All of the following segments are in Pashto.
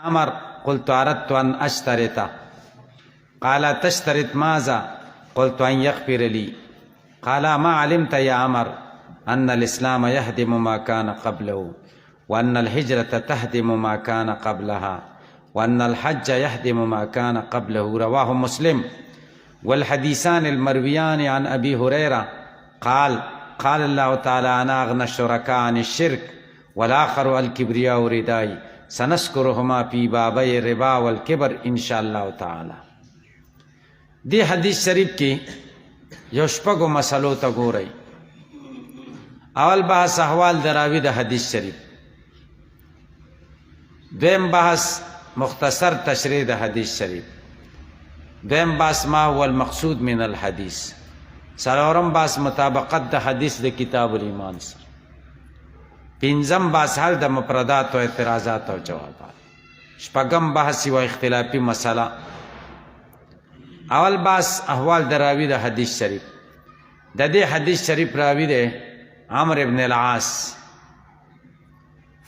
عمر قلت أردت أن أشترط. قال تشترط ماذا؟ قلت أن يغفر لي. قال ما علمت يا عمر أن الإسلام يهدم ما كان قبله، وأن الهجرة تهدم ما كان قبلها، وأن الحج يهدم ما كان قبله. رواه مسلم. والحديثان المرويان عن أبي هريرة قال قال الله تعالى أنا أغنى الشركاء عن الشرك والآخر الكبرياء رداي، سنذكرهما في بابي الربا والكبر إن شاء الله تعالى. دی حدیث شریف کی یو شپږو مسلو ته ګورئ. اول بحث احوال دراوی د حدیث شریف، دویم بحث مختصر تشریح د حدیث شریف، دویم بحث ما هو المقصود من الحدیث، څلورم بحث مطابقت د حدیث د کتاب الایمان سره، پنځم بحث حل د مفردات او اعتراضات او جوابات، شپږم بحث یو اختلافي مسله. اول بحث احوال دراوی د حدیث شریف. د دې حدیث شریف راوی دی عمرو ابن العاص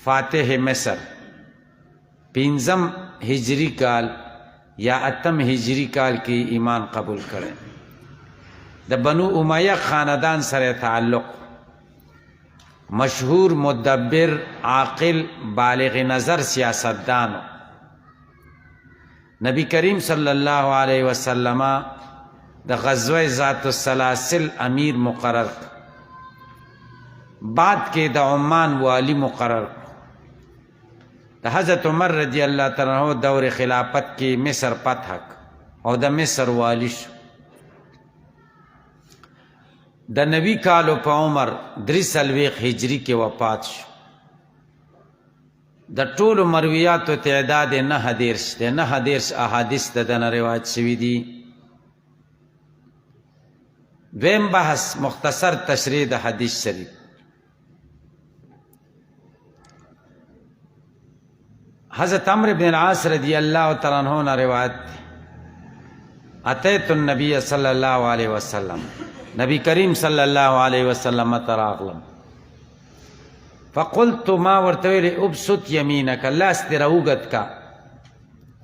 فاتح مصر، پنځم هجری کال یا اتم هجری کال کې ایمان قبول کړي. د بنو امیہ خاندان سره تعلق، مشهور مدبر عاقل بالغ نظر سیاستدان. نبی کریم صلی اللہ علیہ وسلم د غزوہ ذات السلاسل امیر مقرر، بعد کې د عمان والی مقرر. د حضرت عمر رضی اللہ تعالی عنہ دور خلافت کې مصر فتح او د مصر والی شو. د نبی کالو په عمر 43 هجری کې وفات شو. د ټولو مرویاتو تعداد 9 احادیث د دنه روایت شوي دي. دویم بحث مختصر تشریح د حدیث شریف. حضرت عمرو بن العاص رضی اللہ تعالی عنہ نے روایت، اتیت النبی صلی اللہ علیہ وسلم، نبی کریم صلی اللہ علیہ وسلم تراغلم، فقلت ما ورتویلی ابسط یمینک، لاس دی راوگت کا،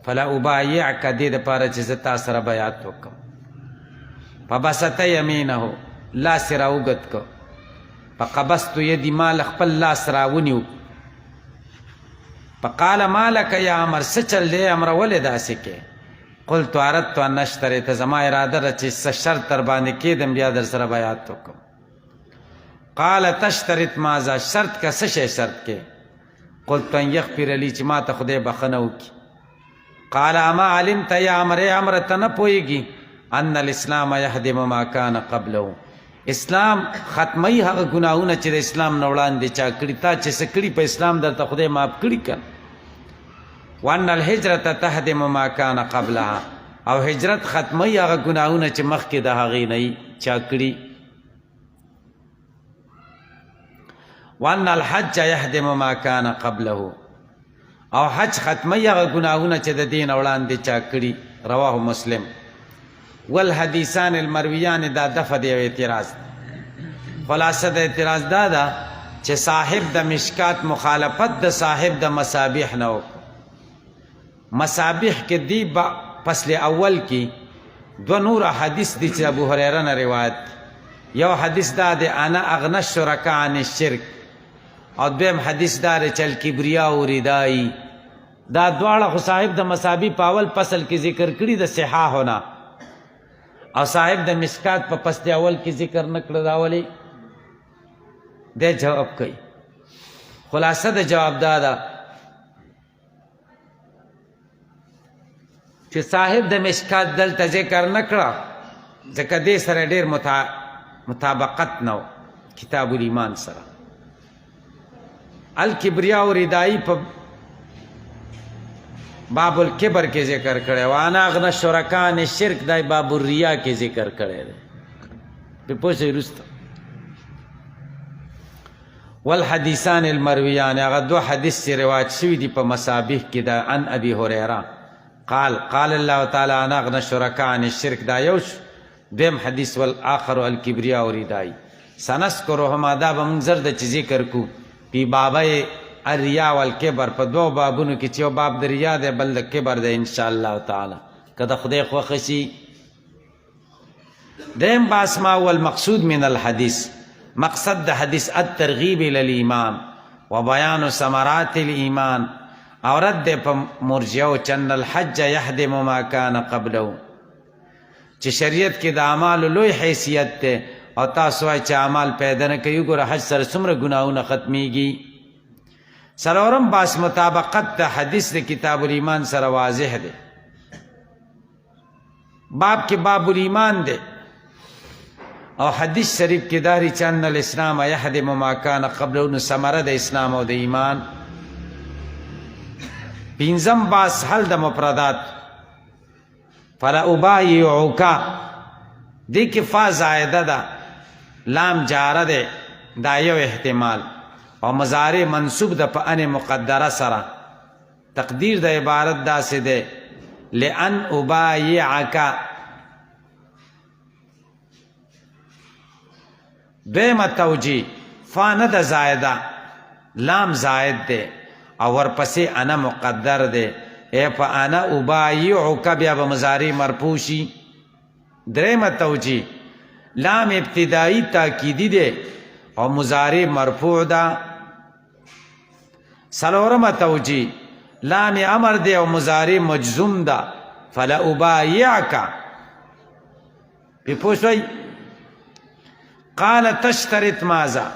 فلا ابایعک، دید پارا چیز تا سر بیعت وکم. فبسط یمینہو، لاس راوگت کا، فقبست یدی مال خپل لاس راونیو. فقال مالک یا عمر، سچل دے عمر ولدا سکے. قلت اردت ان اشترط، زما اراده را چې څه شرط در باندې کېدم بیا در سره بیعت وکم. قال تشترط ماذا، شرط کا څه شی شرط کې؟ قلت ان یغفر لی، چې ما ته خدای بخنه وکړي. قال اما علمت یا عمر، ای عمر ته نه پوهېږي ان الاسلام یهدم ما کان قبله، اسلام ختموي هغه ګناهونه چې د اسلام نه وړاندې چا کړي. تا چې څه کړي په اسلام درته خدای معاف کړي که. وان الهجرة تهدم ما کان قبلها، او هجرت ختموي هغه ګناهونه چې مخکې د هغې نه چا کړي. وان الحج یهدم ما کان قبله، او حج ختموي هغه ګناهونه چې د دې نه وړاندې چا کړي. رواه مسلم. والحدیثان المرویان، دا دفع دی اعتراض. خلاصه د اعتراض دا ده چې صاحب د مشکات مخالفت د صاحب د مصابیح نه وکړو. مصابیح کې دی فصل اول کې دو نور حدیث دی چې ابو هریره نه روایت. یو حدیث دا دی انا اغنى الشرکاء عن الشرک، او دویم حدیث دا دی چې الکبریاء ردائی. دا دواړه خو صاحب د مصابیح په اول فصل کې ذکر کړي د صحاحونه، او صاحب د مشکات په فصل اول کې ذکر نه کړی. دا ولې دی جواب کوي. خلاصه د جواب دا ده چې صاحب د مشکات دلته ذکر نه کړه ځکه دې سره ډېر مطابقت نه و کتاب الایمان سره. الکبریاء ردائی په باب الکبر کې ذکر کړی، وانا اغنى الشرکاء عن الشرک دای باب الریا کې ذکر کړی دی. په پوښتنه وروسته والحدیثان المرویان، هغه دو حدیث چې روایت شوي دي په مصابیح کې دا عن ابي هريره قال قال الله تعالی انا اغنى الشرکاء عن الشرک، دا یو شو. دویم حدیث والآخر الکبریاء ردائی، سنذکرهما، دا به موږ زر د چې ذکر کو پی بابای الریا والکبر په دو بابونو کې چې یو باب د ریا دی بل د کبر دی ان شاء الله تعالی که د خدای خوښه شي. دریم بحث ما هو المقصود من الحدیث، مقصد د حدیث الترغیب الی الایمان و بیان ثمرات الایمان، او رد په مرجئو چن الحج یهدم ما کان قبله، چې شریعت کې د اعمالو لوی حیثیت دی او تاسو وایئ چې اعمال پیدا نه کوي. ګوره حج سره څومره ګناهونه ختمیږي. څلورم بحث مطابقت د حدیث د کتاب الایمان سره واضح دی. باب کې باب الایمان دی او حدیث شریف کې داری چې ان الاسلام یهدم ما کان قبله، نو ثمره د اسلام او د ایمان. پنځم بحث حل د مفردات، فلا ابایعک، دې کې فا زائده ده، لام جاره ده، دا یو احتمال، او مضارع منصوب ده په ان مقدره سره. تقدیر د عبارت داسې ده لئن ابایعک. دویمه توجیه، فا نه ده زائده، لام زائد ده او ورپسې انا مقدر ده، ای په انا ابایعک بیا به مضارع مرفوع شي. دریمه توجیه، لام ابتدائی تاکیدی ده او مضارع مرفوع ده. څلورمه توجیه، لام امر ده او مضارع مجزوم ده، فلا ابایعک. پی پوه شوئ؟ قال تشترط ماذا،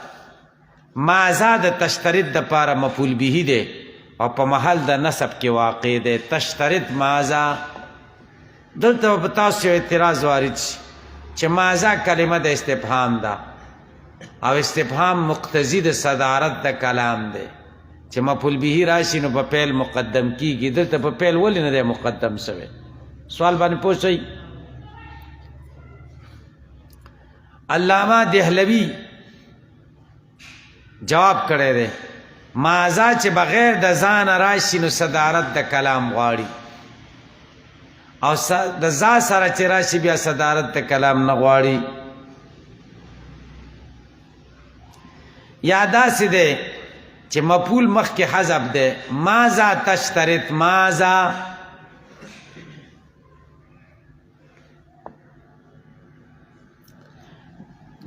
ماذا د تشترط د پاره مفعول به ده او په محل د نصب کې واقع ده. تشترط ماذا، دلته به تاسو اعتراض وارد شي چې ماذا کلمه د استفهام ده او استفهام مقتضی د صدارت د کلام ده، چې مفعول به راشي نو په فعل مقدم کیږي. دلته په فعل ولې نه ده مقدم شوی؟ سوال باندې پوه شئ. علامہ دہلوی جواب کړی دی، ماذا چې بغیر د ځان راشي نو صدارت د کلام غواړي، او د ځا سره چې راشي بیا صدارت د کلام نه غواړي. یا داسې دی چې مفعول مخکې حذف دی، ماذا تشترط، ماذا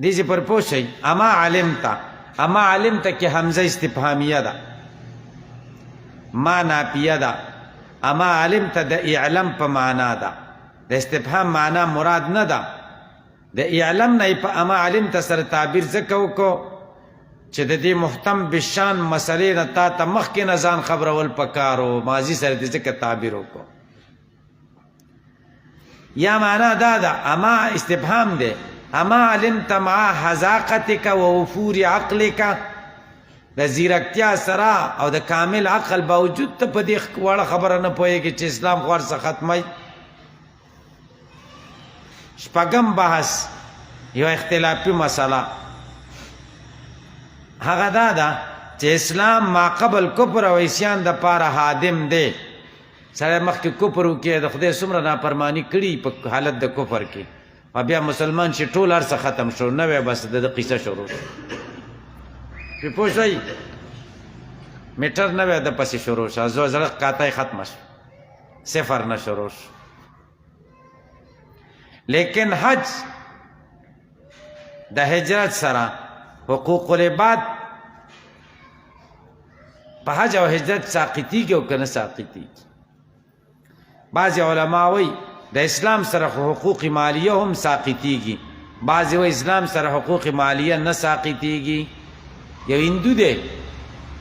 دیجی پر پوشی. اما علمتا، اما علمتا که حمزه استفهامیه ده، ما ناپیه ده. اما علمتا ده اعلم پا معنا ده، ده استفهام معنا مراد نه ده. ده اعلم نه پا اما علمتا سر تعبیر زکو کو چې د دې محتم بشان مسئلې نه تا ته مخکې نه ځان خبرول پکارو، ماضي سره دې ځکه تعبیر وکړو. یا معنا دا ده اما استفهام ده، اما علمت مع حذاقتک و وفور عقلک، د زیرکتیا سره او د کامل عقل باوجود ته په دې وړه خبره نه پوهېږي چې اسلام خو هر څه ختمی. شپږم بحث یو اختلافي مسله، هغه دا ده چې اسلام ما قبل کفر او عصیان د پاره هادم دی. سره مخکې کفر وکړي، د خدای څومره نافرمانی کړي په حالت د کفر کې، او بیا مسلمان چې ټول هر څه ختم شو، نوی بس د قصه شروع شو. پې پوه شئ؟ میټر نوی د پسې شروع شو، زړه قاطع ختمه شو، صفر نه شروع شو. لیکن حج د هجرت سره حقوق العباد په حج او هجرت ساقطیږي او که نه ساقطیږي. بعضې علما وایي د اسلام سره حقوق مالیه هم ساقطیږي، بعضې وایي اسلام سره حقوق مالیه نه ساقطیږي. یو هندو دی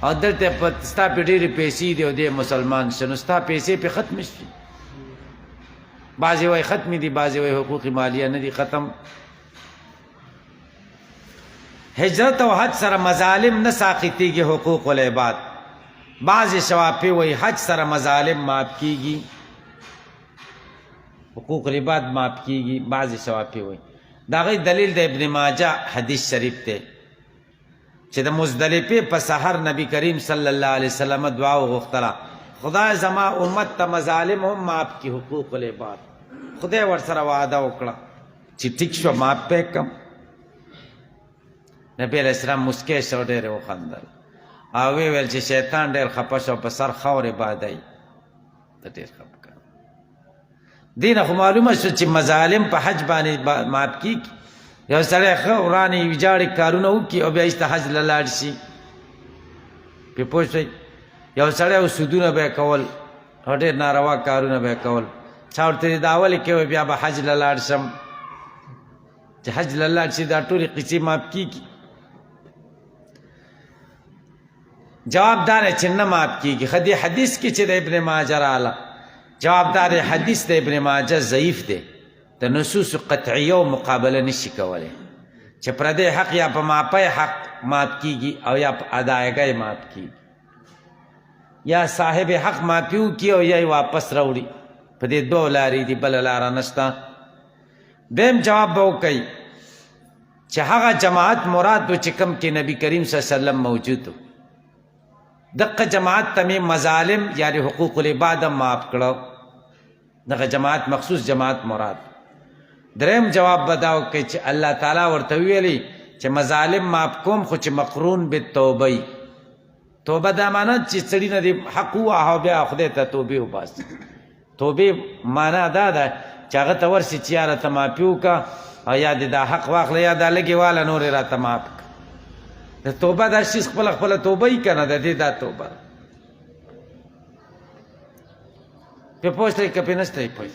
او دلته ستا پې ډېرې پیسې دي او دی مسلمان شه، نو ستا پیسې پې ختمې شي. بعضې وایي ختمې دي، بعضې وایي حقوق مالیه نه دي ختم. هجرت او حج سره مظالم نه ساقطیږي حقوق العباد. بعضې شوافی وایي حج سره مظالم معاف کیږي، حقوق العباد معاف کیږي. بعضې شوافی وایي د هغوی دلیل د ابن ماجه حدیث شریف دی چې د مزدلفې په سحر نبی کریم صلی الله علیه وسلم دعا وغوښتله، خدای زما امت ته مظالم هم معاف کړي، حقوق العباد. خدای ورسره وعده وکړه چې ټیک شو معاف پې کړم. نبی علیه السلام مسکی شو، ډېرې وخندل او وی ویل چې شیطان ډېر خفه شو په سر خاورې بادی ته ډېر خفه کړ دینه خو معلومه شو چې مظالم په حج باندې معاف کیږي یو سړی ښه ورانې ویجاړې کارونه وکړي او بیا ایسته حج له لاړ شي پې پوه شئ یو سړی او سودونه به یې کول او ډېر ناروا کارونه به یې کول چا ورته دا ولې کوي بیا به حج له لاړ شم چې حج له لاړ شي دا ټولې قصې معاف کیږي جواب دا دی چې نه معاف کیږي ښه دې حدیث کې چې د ابن ماجه راغله جواب دا دی حدیث د ابن ماجه ضعیف دی د نصوص قطعیه و مقابله نشي کولی چې پردی حق یا په معافی حق معاف کیږي او یا په ادایګۍ معاف کیږي یا صاحب حق معافي وکړي او یا یې واپس راوړي په دې دوه لارې دي بله لاره نشته دویم جواب به وکوي چې هغه جماعت مراد و چې کوم کې نبي کریم صلی الله علیه وسلم موجود و دغه جماعت ته مې مظالم یعنې حقوق العباد هم معاف کړه دغه جماعت مخصوص جماعت مراد دریم جواب به دا وکړي چې الله تعالی ورته ویلي چې مظالم معاف کوم خو چې مقرون بالتوبه توبه دا معنی چې سړي نه دې حق ووهه بیا خدای ته توبې وباسي توبې معنا دا ده چې هغه ته ورسي چې یاره ته معافي وکړه او یا دې دا حق واخله یا دا لږې واله نورې راته معاف کړه د توبه دا شیز خپله خپله توبه یي که نه د دې دا توبه پې پوه شئ که پې نه شئ پوه